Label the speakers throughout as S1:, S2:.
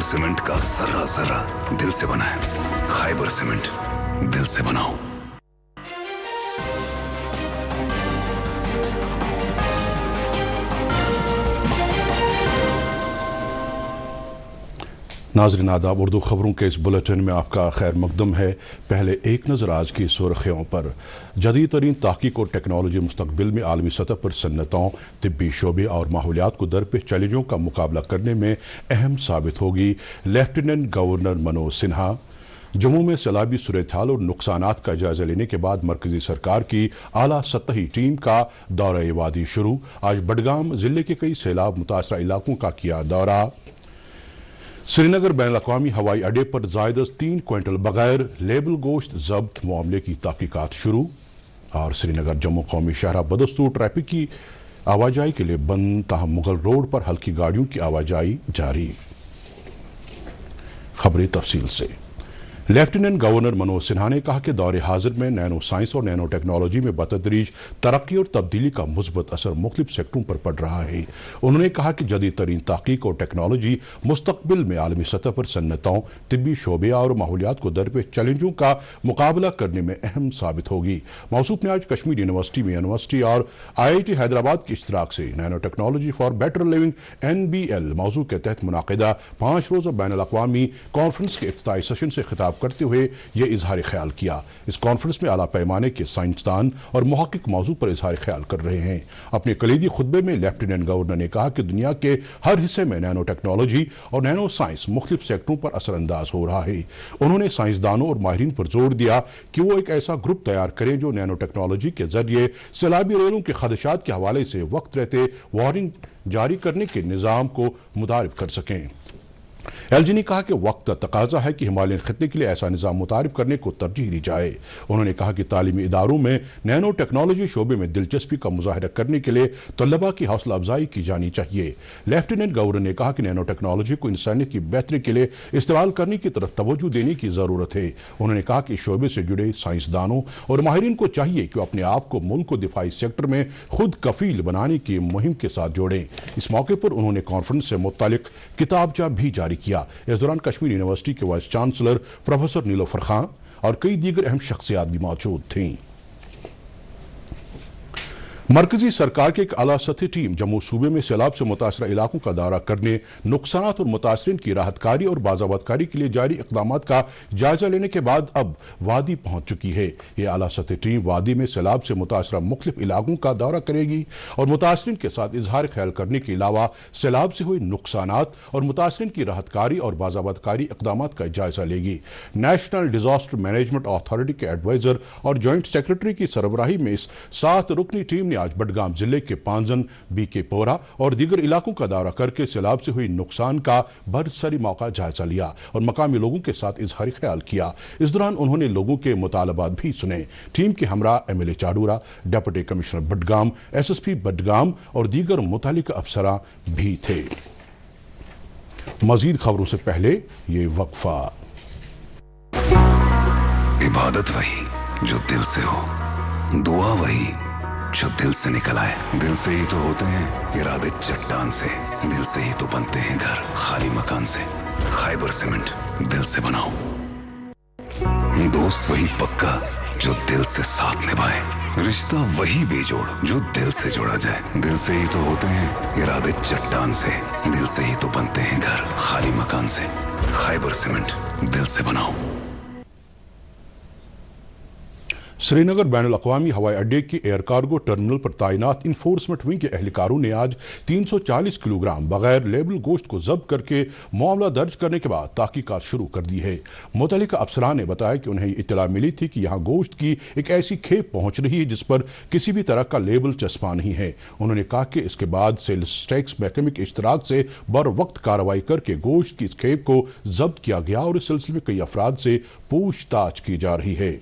S1: Cement का जर्रा जर्रा दिल से बना है। खैबर सीमेंट, दिल से बनाओ।
S2: नाज़रीन आदाब, उर्दू ख़बरों के इस बुलेटिन में आपका खैर मकदम है। पहले एक नज़र आज की सुर्खियों पर। जदीद तरीन तहक़ीक़ और टेक्नोलॉजी मुस्तक़बिल में आलमी सतह पर सन्नतों, तिब्बी शोबे और माहौलियात को दरपेश चैलेंजों का मुकाबला करने में अहम साबित होगी। Lieutenant governor Manoj Sinha. जम्मू में सैलाबी सूरत-ए-हाल और नुकसानात का जायजा लेने के बाद मरकजी सरकार की आला सतही टीम का दौरा वादी शुरू। आज बडगाम जिले के कई सैलाब मुतासरा इलाकों का किया दौरा। श्रीनगर बैनुल-अक़वामी हवाई अड्डे पर ज़ायद 3 क्विंटल बगैर लेबल गोश्त जब्त मामले की तहक़ीक़ात शुरू। और श्रीनगर जम्मू कौमी शहरा बदस्तूर ट्रैफिक की आवाजाही के लिए बंद, ताहम मुगल रोड पर हल्की गाड़ियों की आवाजाही जारी। खबरें तफसील से। लेफ्टिनेंट गवर्नर मनोज सिन्हा ने कहा कि दौरे हाजिर में नैनो साइंस और नैनो टेक्नोलॉजी में बतदरीज तरक्की और तब्दीली का मुस्बत असर मुख्तलिफ सेक्टरों पर पड़ रहा है। उन्होंने कहा कि जदीद तरीन तहक़ीक़ और टेक्नोलॉजी मुस्तक़बिल में आलमी सतह पर सन्नतों, तिब्बी शोबे और माहौलियात को दरपेश चैलेंजों का मुकाबला करने में अहम साबित होगी। मौसूफ ने आज कश्मीर यूनिवर्सिटी और IIT हैदराबाद के इश्तराक से nano technology for better living NBL मौजू के तहत मुनाक़िदा 5 रोज़ा बैनुल-अक़वामी कॉन्फ्रेंस के इफ्तिताही सेशन से खिताब करते हुए यह इजहार ख्याल किया। इस कॉन्फ्रेंस में आला पैमाने के साइंसदान और मुहक्किक मौजू पर इजहार ख्याल कर रहे हैं। अपने कलीदी खुतबे में लेफ्टिनेंट गवर्नर ने कहा कि दुनिया के हर हिस्से में नैनो टेक्नोलॉजी और नैनो साइंस मुख्तलिफ सेक्टरों पर असरअंदाज हो रहा है। उन्होंने साइंसदानों और माहिरीन पर जोर दिया कि वो एक ऐसा ग्रुप तैयार करें जो नैनो टेक्नोलॉजी के जरिए सैलाबी रेलों के खदशात के हवाले से वक्त रहते वार्निंग जारी करने के निज़ाम को मुतारिफ कर सकें। LG ने कहा कि वक्त का तकाजा है कि हिमालयन खित्ते के लिए ऐसा निज़ाम मुतारिफ करने को तरजीह दी जाए। उन्होंने कहा कि तालीमी इदारों में नैनो टेक्नोलॉजी शोबे में दिलचस्पी का मुजाहरा करने के लिए तलबा की हौसला अफजाई की जानी चाहिए। लेफ्टिनेंट गवर्नर ने कहा कि नैनो टेक्नोलॉजी को इंसानियत की बेहतरी के लिए इस्तेमाल करने की तरफ तवज्जो देने की ज़रूरत है। उन्होंने कहा कि शोबे से जुड़े साइंसदानों और माहिरीन को चाहिए कि अपने आप को मुल्क को दिफाई सेक्टर में खुद कफील बनाने की मुहिम के साथ जोड़ें। इस मौके पर उन्होंने कॉन्फ्रेंस से मुतालिक किताबचा भी जारी किया। इस दौरान कश्मीर यूनिवर्सिटी के vice chancellor professor Nilofar Khan और कई दीगर अहम शख्सियात भी मौजूद थीं। मरकजी सरकार की एक आला सतही टीम जम्मू सूबे में सैलाब से मुतासरा इलाकों का दौरा करने, नुकसानात और मुतासरीन की राहतकारी और बाज़ाबतकारी के लिए जारी इक़दामात का जायजा लेने के बाद अब वादी पहुंच चुकी है। ये आला सतही टीम वादी में सैलाब से मुतासरा मुख्तलिफ इलाकों का दौरा करेगी और मुतासरीन के साथ इजहार ख्याल करने के अलावा सैलाब से हुए नुकसानात और मुतासरीन की राहतकारी और बाज़ाबतकारी इक़दामात का जायजा लेगी। नेशनल डिजास्टर मैनेजमेंट अथॉरिटी के एडवाइजर और जॉइंट सेक्रेटरी की सरबराही में इस 7 रुकनी टीम ने आज बडगाम जिले के पांजन, BK पोरा और दीगर इलाकों का दौरा करके सैलाब से हुई नुकसान का बरसरी मौका जायजा लिया और मकामी लोगों के साथ इजहार ख्याल किया। इस दौरान उन्होंने लोगों के मुतालबात भी सुने। टीम के हमरा MLA Chadoora, deputy commissioner Budgam, SSP Budgam और दीगर मुतालिका अफसरां भी थे। मजीद खबरों से पहले ये वक्फा।
S1: इबादत वही जो दिल से हो, दुआ वही जो दिल से निकल आए। दिल से ही तो होते हैं इरादे चट्टान से, दिल से ही तो बनते हैं घर खाली मकान से। खैबर सीमेंट, दिल से बनाओ। दोस्त वही पक्का जो दिल से साथ निभाए, रिश्ता वही बेजोड़ जो दिल से जोड़ा जाए। दिल से ही तो होते हैं इरादे चट्टान से, दिल से ही तो बनते हैं घर खाली मकान से। खैबर सीमेंट, दिल से बनाओ।
S2: श्रीनगर बैनुल-अक़वामी हवाई अड्डे के एयर कार्गो टर्मिनल पर तैनात इन्फोर्समेंट विंग के एहलकारों ने आज 340 किलोग्राम बगैर लेबल गोश्त को जब्त करके मामला दर्ज करने के बाद तहकीकात शुरू कर दी है। मुतल्लिका अफसरान ने बताया कि उन्हें इत्तला मिली थी कि यहाँ गोश्त की एक ऐसी खेप पहुँच रही है जिस पर किसी भी तरह का लेबल चस्पा नहीं है। उन्होंने कहा कि इसके बाद सेल्स टैक्स महकमे के इश्तराक से बर वक्त कार्रवाई करके गोश्त की इस खेप को जब्त किया गया और इस सिलसिले में कई अफराद से पूछताछ की जा रही है।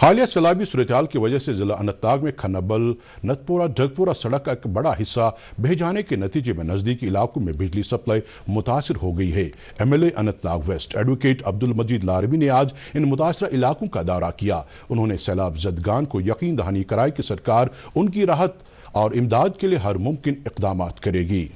S2: हालिया सैलाबी सूरत-ए-हाल की वजह से जिला अनंतनाग में खन्नाबल नतपोरा जगपोरा सड़क का एक बड़ा हिस्सा बह जाने के नतीजे में नजदीकी इलाकों में बिजली सप्लाई मुतासिर हो गई है। MLA Anantnag west advocate Abdul Majid Larwi ने आज इन मुतासरा इलाकों का दौरा किया। उन्होंने सैलाब ज़दगान को यकीन दहानी कराई कि सरकार उनकी राहत और इमदाद के लिए हर मुमकिन इक़दामात करेगी।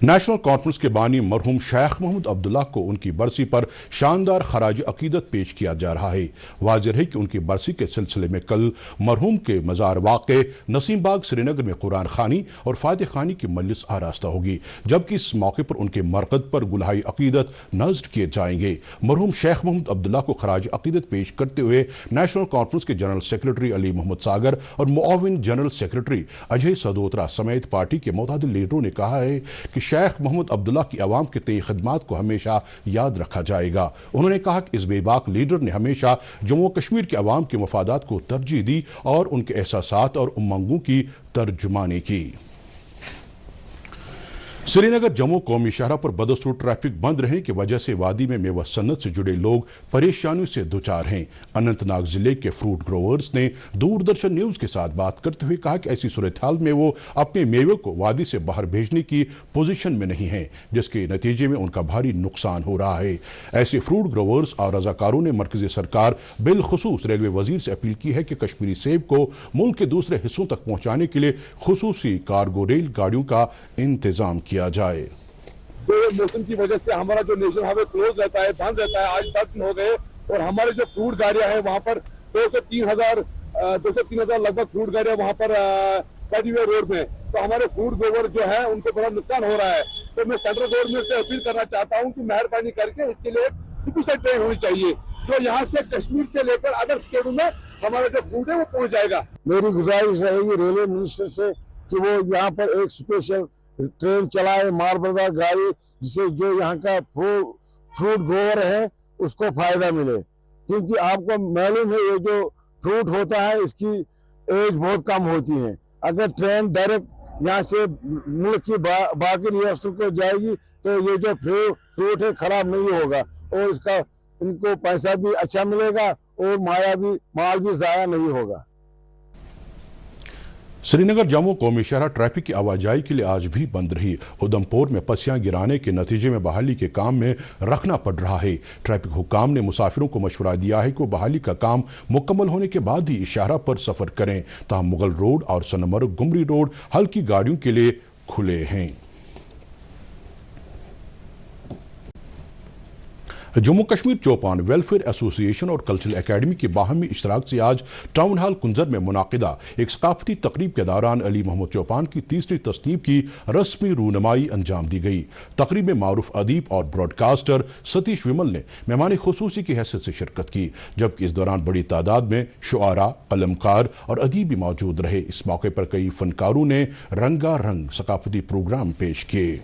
S2: نیشنل کانفرنس کے بانی مرحوم شیخ محمد عبداللہ کو ان کی برسی پر شاندار خراج عقیدت پیش کیا جا رہا ہے۔ واضح ہے کہ ان کی برسی کے سلسلے میں کل مرحوم کے مزار واقع نسیم باغ سری نگر میں قرآن خوانی اور فاتح خوانی کی مجلس آراستہ ہوگی، جبکہ اس موقع پر ان کے مرقد پر گلہائے عقیدت نذر کیے جائیں گے۔ مرحوم شیخ محمد عبداللہ کو خراج عقیدت پیش کرتے ہوئے نیشنل کانفرنس کے جنرل سیکرٹری علی محمد ساگر اور معاون جنرل سیکرٹری اجے سدوترا سمیت پارٹی کے متعدد لیڈروں نے کہا ہے کہ شیخ محمد عبداللہ کی عوام کے تئیں خدمات کو ہمیشہ یاد رکھا جائے گا۔ انہوں نے کہا کہ اس بے باک لیڈر نے ہمیشہ جموں کشمیر کے عوام کے مفادات کو ترجیح دی اور ان کے احساسات اور امنگوں کی ترجمانی کی۔ سری نگر جموں قومی شاہراہ پر بدستور ٹریفک بند رہنے کی وجہ سے وادی میں میوہ صنعت سے جڑے لوگ پریشانیوں سے دوچار ہیں۔ اننت ناگ ضلع کے فروٹ گروورز نے دوردرشن نیوز کے ساتھ بات کرتے ہوئے کہا کہ ایسی صورتحال میں وہ اپنے میوے کو وادی سے باہر بھیجنے کی پوزیشن میں نہیں ہیں، جس کے نتیجے میں ان کا بھاری نقصان ہو رہا ہے۔ ایسے فروٹ گروورز اور رضاکاروں نے مرکزی سرکار بالخصوص ریلوے وزیر سے اپیل کی ہے کہ کشمیری سیب کو ملک کے دوسرے حصوں تک پہنچانے کے لیے خصوصی کارگو ریل گاڑیوں کا انتظام کیا جائے۔
S3: جو موسم کی وجہ سے ہمارا جو نیشنل ہائی وے کلوز رہتا ہے، بند رہتا ہے، آج 10 دن ہو گئے، اور ہمارے جو فروٹ گاڑیاں ہیں وہاں پر 2 سے 3 ہزار لگ بھگ فروٹ گاڑیاں وہاں پر پیڈی وے روڈ میں، تو ہمارے فروٹ گروور جو ہے ان کو بڑا نقصان ہو رہا ہے۔ تو میں سینٹرل گورنمنٹ سے اپیل کرنا چاہتا ہوں کہ مہربانی کر کے اس کے لیے اسپیشل ٹرین ہونی چاہیے جو یہاں سے کشمیر سے لے کر ادر اسٹیٹوں میں ہمارا جو فروٹ ہے وہ پہنچ جائے گا۔
S4: میری گزارش رہے گی ریلوے منسٹر سے کہ وہ یہاں پر ایک اسپیشل ٹرین چلائے، مال بردار گاڑی، جس سے جو یہاں کا فروٹ گروور ہے اس کو فائدہ ملے، کیونکہ آپ کو معلوم ہے یہ جو فروٹ ہوتا ہے اس کی ایج بہت کم ہوتی ہے۔ اگر ٹرین ڈائریکٹ یہاں سے ملک کی باقی ریاستوں کو جائے گی تو یہ جو فروٹ ہے خراب نہیں ہوگا، اور اس کا ان کو پیسہ بھی اچھا ملے گا اور مال بھی ضائع نہیں ہوگا۔
S2: سری نگر جموں قومی شاہراہ ٹریفک کی آواجائی کے لیے آج بھی بند رہی۔ ادھمپور میں پسیاں گرانے کے نتیجے میں بحالی کے کام میں رکھنا پڑ رہا ہے۔ ٹریفک حکام نے مسافروں کو مشورہ دیا ہے کہ وہ بحالی کا کام مکمل ہونے کے بعد ہی شاہراہ پر سفر کریں، تاہم مغل روڈ اور سنمرگ گمری روڈ ہلکی گاڑیوں کے لیے کھلے ہیں۔ جموں کشمیر چوپان ویلفیئر ایسوسی ایشن اور کلچرل اکیڈمی کی باہمی اشتراک سے آج ٹاؤن ہال کنزر میں منعقدہ ایک ثقافتی تقریب کے دوران علی محمد چوپان کی تیسری تصنیف کی رسمی رونمائی انجام دی گئی۔ تقریب میں معروف ادیب اور براڈ کاسٹر ستیش ومل نے مہمان خصوصی کی حیثیت سے شرکت کی، جبکہ اس دوران بڑی تعداد میں شعراء، قلمکار اور ادیب بھی موجود رہے۔ اس موقع پر کئی فنکاروں نے رنگا رنگ ثقافتی پروگرام پیش کیے۔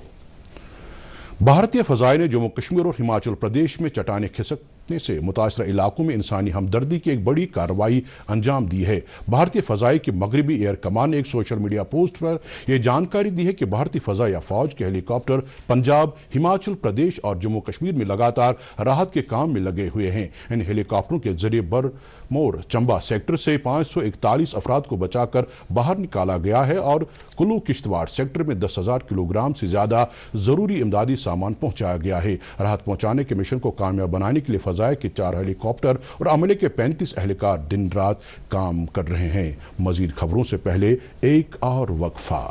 S2: بھارتی فضائیہ نے جموں کشمیر اور ہماچل پردیش میں چٹانیں کھسکنے سے متاثرہ علاقوں میں انسانی ہمدردی کی ایک بڑی کارروائی انجام دی ہے۔ بھارتی فضائیہ کی مغربی ایئر کمان نے ایک سوشل میڈیا پوسٹ پر یہ جانکاری دی ہے کہ بھارتی فضائیہ فوج کے ہیلی کاپٹر پنجاب، ہماچل پردیش اور جموں کشمیر میں لگاتار راحت کے کام میں لگے ہوئے ہیں۔ ان ہیلی کاپٹروں کے ذریعے برمور چمبا سیکٹر سے 541 افراد کو بچا کر باہر نکالا گیا ہے اور کلو کشتواڑ سیکٹر میں 10,000 کلو گرام سے زیادہ ضروری امدادی سامان پہنچایا گیا ہے۔ راحت پہنچانے کے مشن کو کامیاب بنانے کے لیے فضائیہ کے 4 ہیلی کاپٹر اور عملے کے 35 اہلکار دن رات کام کر رہے ہیں۔ مزید خبروں سے پہلے ایک اور وقفہ۔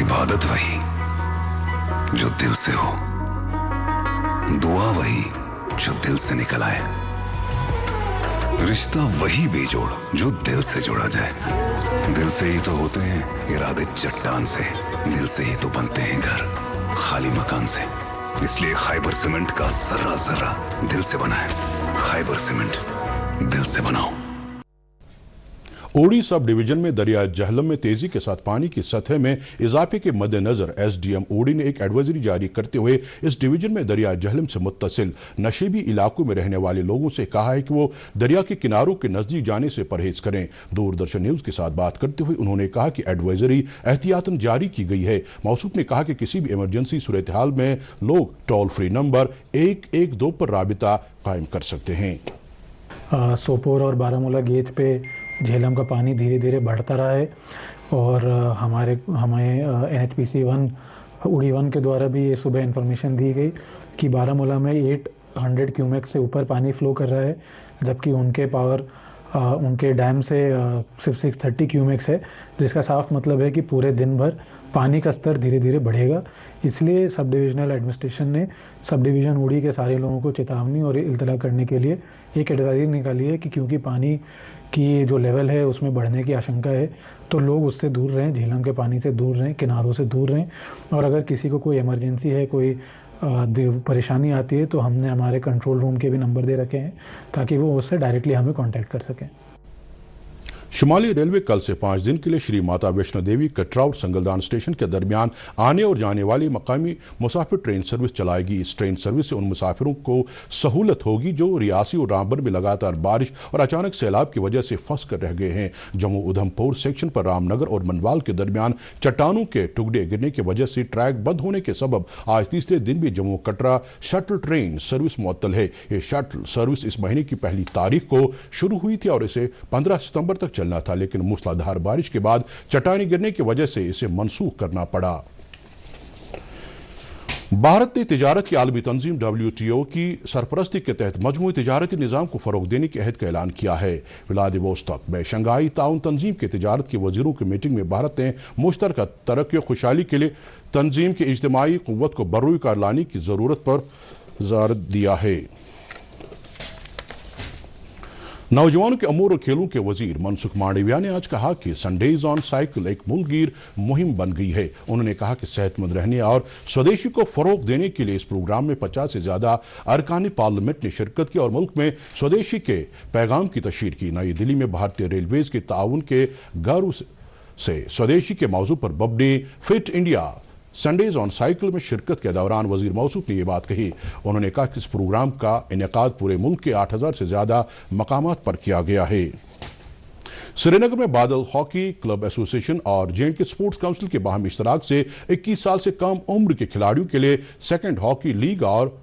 S1: عبادت وہی جو دل سے ہو، دعا وہی جو دل سے نکل آئے، رشتہ وہی بے جوڑ جو دل سے جوڑا جائے۔ دل سے ہی تو ہوتے ہیں ارادے چٹان سے، دل سے ہی تو بنتے ہیں گھر خالی مکان سے۔ اس لیے خیبر سیمنٹ کا ذرہ ذرہ دل سے بنا ہے۔ خیبر سیمنٹ، دل سے بناؤ۔
S2: اوڑی سب ڈویژن میں دریائے جہلم میں تیزی کے ساتھ پانی کی سطح میں اضافے کے مد نظر ایس ڈی ایم اوڑی نے ایک ایڈوائزری جاری کرتے ہوئے اس ڈویژن میں دریائے جہلم سے متصل نشیبی علاقوں میں رہنے والے لوگوں سے کہا ہے کہ وہ دریا کے کناروں کے نزدیک جانے سے پرہیز کریں۔ دوردرشن نیوز کے ساتھ بات کرتے ہوئے انہوں نے کہا کہ ایڈوائزری احتیاطاً جاری کی گئی ہے۔ موصوف نے کہا کہ کسی بھی ایمرجنسی صورتحال میں لوگ ٹول فری نمبر 112 پر رابطہ قائم کر سکتے ہیں۔
S5: سوپور اور بارہمولہ گیج پہ جہلم کا پانی دھیرے دھیرے بڑھتا رہا ہے، اور ہمیں NHPC 1 اوڑی 1 کے دوارا بھی یہ صبح انفارمیشن دی گئی کہ بارہمولہ میں 800 کیومیک سے اوپر پانی فلو کر رہا ہے، جبکہ ان کے پاور उनके डैम से सिर्फ 630 क्यूमेक्स है, जिसका साफ मतलब है कि पूरे दिन भर पानी का स्तर धीरे धीरे बढ़ेगा। इसलिए सब डिविजनल एडमिनिस्ट्रेशन ने सब डिवीज़न उड़ी के सारे लोगों को चेतावनी और इल्तला करने के लिए एक एडवाइजरी निकाली है कि क्योंकि पानी की जो लेवल है उसमें बढ़ने की आशंका है, तो लोग उससे दूर रहें, झीलम के पानी से दूर रहें, किनारों से दूर रहें। और अगर किसी को कोई इमरजेंसी है, कोई परेशानी आती है, तो हमने हमारे कंट्रोल रूम के भी नंबर दे रखे हैं ताकि वो उससे डायरेक्टली हमें कांटेक्ट कर सकें।
S2: शुमाली रेलवे कल से 5 दिन के लिए श्री माता वैष्णो देवी कटरा और संगलदान स्टेशन के दरमियान आने और जाने वाली मकामी मुसाफिर ट्रेन सर्विस चलाएगी। इस ट्रेन सर्विस से उन मुसाफिरों को सहूलत होगी जो रियासी और रामबन में लगातार बारिश और अचानक सैलाब की वजह से फंस कर रह गए हैं। जम्मू उधमपुर सेक्शन पर रामनगर और मनवाल के दरमियान चट्टानों के टुकड़े गिरने की वजह से ट्रैक बंद होने के सबब आज तीसरे दिन भी Jammu Katra shuttle train service मुअत्तल है। ये शटल सर्विस इस महीने की 1 तारीख को शुरू हुई थी और इसे 15 सितंबर तक चलना था, लेकिन मूसलाधार बारिश के बाद चट्टानें गिरने की वजह से इसे मनसूख करना पड़ा। भारत ने तिजारत की आलमी तंजीम WTO की सरपरस्ती के तहत मजमूई तिजारती निज़ाम को फ़रोग़ देने के अहद का ऐलान किया है। व्लादिवोस्तोक में शंघाई ताउन तंजीम के तिजारत के वज़ीरों की मीटिंग में भारत ने मुश्तरका तरक्की और खुशहाली के लिए तंजीम की इज्तिमाई क़ुव्वत को बर्रुई कार लाने की ज़रूरत पर ज़ोर दिया है। नौजवानों के अमूर और खेलों के वजीर मनसुख मांडविया ने आज कहा कि संडेज ऑन साइकिल एक मुल्कगीर मुहिम बन गई है। उन्होंने कहा कि सेहतमंद रहने और स्वदेशी को फरोग देने के लिए इस प्रोग्राम में 50 से ज्यादा अरकानी पार्लियामेंट ने शिरकत की और मुल्क में स्वदेशी के पैगाम की तशहीर की। नई दिल्ली में भारतीय रेलवेज के ताउन के गर्व से स्वदेशी के मौजू पर बबनी fit India Sundays on cycle में शिरकत के दौरान वजीर मौसूफ ने यह बात कही। उन्होंने कहा कि इस प्रोग्राम का इनेकाद पूरे मुल्क के 8000 से ज्यादा मकामात पर किया गया है। श्रीनगर में बादल हॉकी क्लब एसोसिएशन और J&K स्पोर्ट्स काउंसिल के बाहमी इश्तराक से 21 साल से कम उम्र के खिलाड़ियों के लिए सेकेंड हॉकी लीग और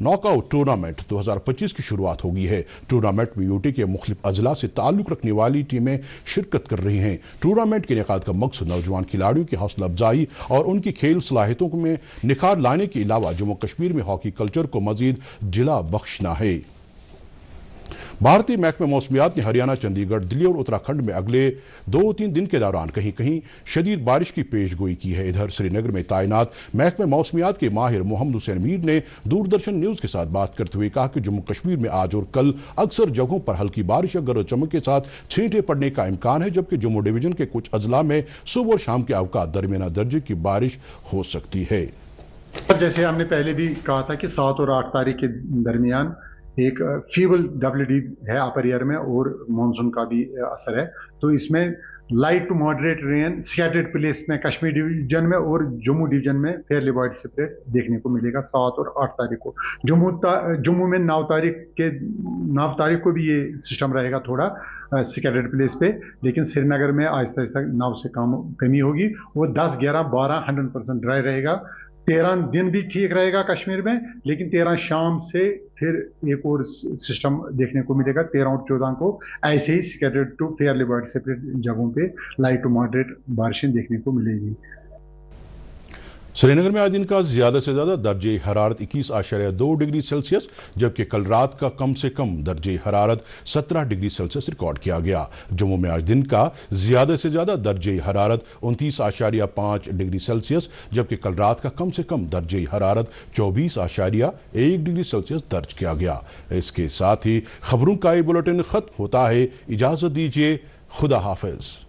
S2: नॉकआउट टूर्नामेंट 2025 की शुरुआत होगी है। टूर्नामेंट में यूटी के मुख्तलिफ अजला से ताल्लुक रखने वाली टीमें शिरकत कर रही हैं। टूर्नामेंट के इनेकाद का मकसद नौजवान खिलाड़ियों की हौसला अफजाई और उनकी खेल सलाहियतों में निखार लाने के अलावा जम्मू कश्मीर में हॉकी कल्चर को मजीद जिला बख्शना है। भारतीय महकमे मौसमियात ने हरियाणा, चंडीगढ़, दिल्ली और उत्तराखंड में अगले 2-3 दिन के दौरान कहीं कहीं शदीद बारिश की पेशगोई की है। इधर श्रीनगर में तैनात महकमे मौसमियात के माहिर मोहम्मद हुसैन मीर ने दूरदर्शन न्यूज़ के साथ बात करते हुए कहा कि जम्मू कश्मीर में आज और कल अक्सर जगहों पर हल्की बारिश या गरज चमक के साथ छींटे पड़ने का इम्कान है, जबकि जम्मू डिवीजन के कुछ अजला में सुबह और शाम के अवकात दरमियाना दर्जे की बारिश हो सकती है।
S6: जैसे हमने पहले भी कहा था कि 7 और 8 तारीख के दरमियान एक फीबल WD है अपर एयर में और मानसून का भी असर है, तो इसमें light to moderate rain scattered place में कश्मीर डिवीजन में और जम्मू डिवीजन में फेयरली वाइड स्प्रेड देखने को मिलेगा 7 और 8 तारीख को। जम्मू में 9 तारीख को भी ये सिस्टम रहेगा थोड़ा स्कैटर्ड प्लेस पे, लेकिन श्रीनगर में आहिस्ता आहिस्ता 9 से कमी होगी। वो 10, 11, 12 100% ड्राई रहेगा। 13 दिन भी ठीक रहेगा कश्मीर में, लेकिन 13 शाम से फिर एक और सिस्टम देखने को मिलेगा 13 और 14 को ऐसे ही scattered to fairly wide spread जगहों पे लाइट टू मॉडरेट बारिशें देखने को मिलेगी।
S2: श्रीनगर में आज दिन का ज्यादा से ज्यादा दर्जे हरारत 21.2 डिग्री सेल्सियस, जबकि कल रात का कम से कम दर्जे हरारत 17 डिग्री सेल्सियस रिकॉर्ड किया गया। जम्मू में आज दिन का ज्यादा से ज्यादा दर्जे हरारत 29.5 डिग्री सेल्सियस, जबकि कल रात का कम से कम दर्जे हरारत 24.1 डिग्री सेल्सियस दर्ज किया गया। इसके साथ ही खबरों का ये बुलेटिन खत्म होता है। इजाजत दीजिए, खुदा हाफिज।